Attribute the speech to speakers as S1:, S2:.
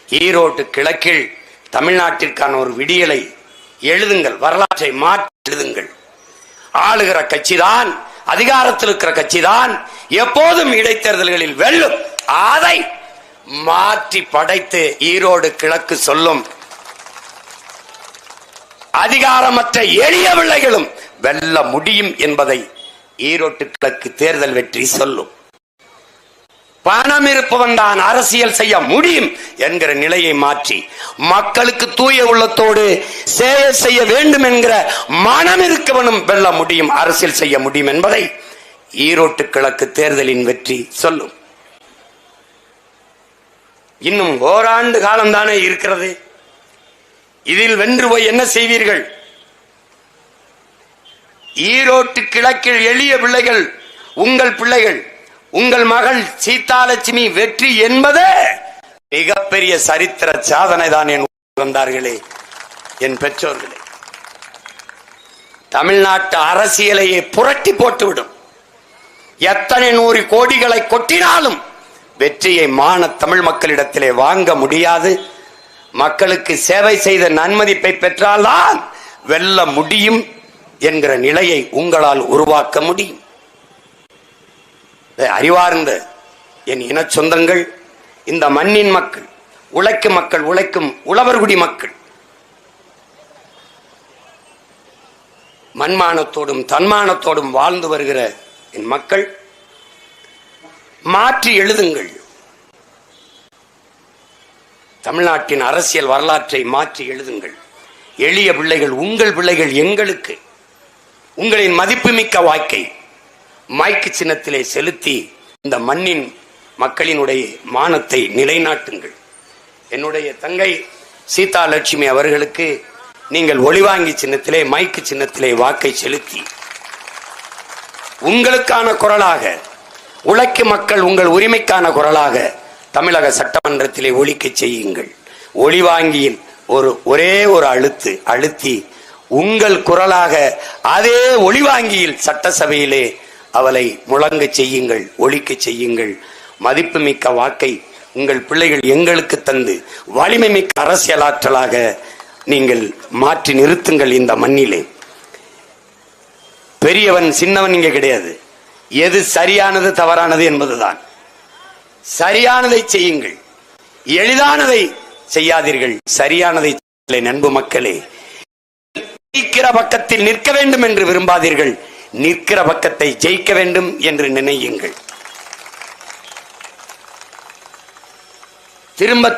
S1: ஈரோடு கிழக்கில் தமிழ்நாட்டிற்கான ஒரு விடியலை எழுதுங்கள், வரலாற்றை மாற்றி எழுதுங்கள். ஆளுகிற கட்சிதான், அதிகாரத்தில் இருக்கிற கட்சிதான் எப்போதும் இடைத்தேர்தல்களில் வெல்லும். அதை மாற்றி படைத்து ஈரோடு கிழக்கு சொல்லும், அதிகாரமற்ற எளிய பிள்ளைகளும் வெல்ல முடியும் என்பதை ஈரோடு கிழக்கு தேர்தல் வெற்றி சொல்லும். பணம் இருப்பவன் தான் அரசியல் செய்ய முடியும் என்கிற நிலையை மாற்றி மக்களுக்கு தூய உள்ளத்தோடு சேவை செய்ய வேண்டும் என்கிற மனம் இருக்கவனும் வெல்ல முடியும், அரசியல் செய்ய முடியும் என்பதை ஈரோடு கிழக்கு தேர்தலின் வெற்றி சொல்லும். இன்னும் ஓராண்டு காலம்தானே இருக்கிறது. இதில் வென்று போய் என்ன செய்வீர்கள்? ஈரோடு கிழக்கில் எளிய பிள்ளைகள், உங்கள் பிள்ளைகள், உங்கள் மகள் சீதாலட்சுமி வெற்றி என்பது மிகப்பெரிய சரித்திர சாதனை தான் என் வந்தார்களே, என் பெற்றோர்களே. தமிழ்நாட்டு அரசியலையே புரட்டி போட்டுவிடும். எத்தனை 100 கோடிகளை கொட்டினாலும் வெற்றியை மான தமிழ் மக்களிடத்திலே வாங்க முடியாது. மக்களுக்கு சேவை செய்த நன்மதிப்பை பெற்றால்தான் வெல்ல முடியும் என்கிற நிலையை உங்களால் உருவாக்க முடியும். அறிவார்ந்த என் இன சொந்தங்கள், இந்த மண்ணின் மக்கள், உழைக்கும் மக்கள், உழைக்கும் உழவர்குடி மக்கள், மண்மானத்தோடும் தன்மானத்தோடும் வாழ்ந்து வருகிற என் மக்கள், மாற்றி எழுதுங்கள். தமிழ்நாட்டின் அரசியல் வரலாற்றை மாற்றி எழுதுங்கள். எளிய பிள்ளைகள், உங்கள் பிள்ளைகள் எங்களுக்கு உங்களின் மதிப்புமிக்க வாக்கை மைக்கு சின்னத்திலே செலுத்தி இந்த மண்ணின் மக்களினுடைய மானத்தை நிலைநாட்டுங்கள். என்னுடைய தங்கை சீதாலட்சுமி அவர்களுக்கு நீங்கள் ஒளிவாங்கி சின்னத்திலே, மைக்கு சின்னத்திலே வாக்கை செலுத்தி உங்களுக்கான குரலாக, உழைக்கும் மக்கள் உங்கள் உரிமைக்கான குரலாக தமிழக சட்டமன்றத்திலே ஒலிக்க செய்யுங்கள். ஒளிவாங்கியில் ஒரே ஒரு அழுத்தி உங்கள் குரலாக அதே ஒளிவாங்கியில் சட்டசபையிலே அவளை முழங்க செய்யுங்கள், ஒலிக்க செய்யுங்கள். மதிப்புமிக்க வாக்கை உங்கள் பிள்ளைகள் எங்களுக்கு தந்து வலிமை மிக்க அரசியலாற்றலாக நீங்கள் மாற்றி நிறுத்துங்கள். இந்த மண்ணிலே பெரியவன் சின்னவன் இங்கே கிடையாது. எது சரியானது தவறானது என்பதுதான். சரியானதை செய்யுங்கள், எளிதானதை செய்யாதீர்கள். சரியானதை நண்பு மக்களே, நிற்கிற பக்கத்தில் நிற்க வேண்டும் என்று விரும்பாதீர்கள், நிற்கிற பக்கத்தை ஜெயிக்க வேண்டும் என்று நினையுங்கள். திரும்ப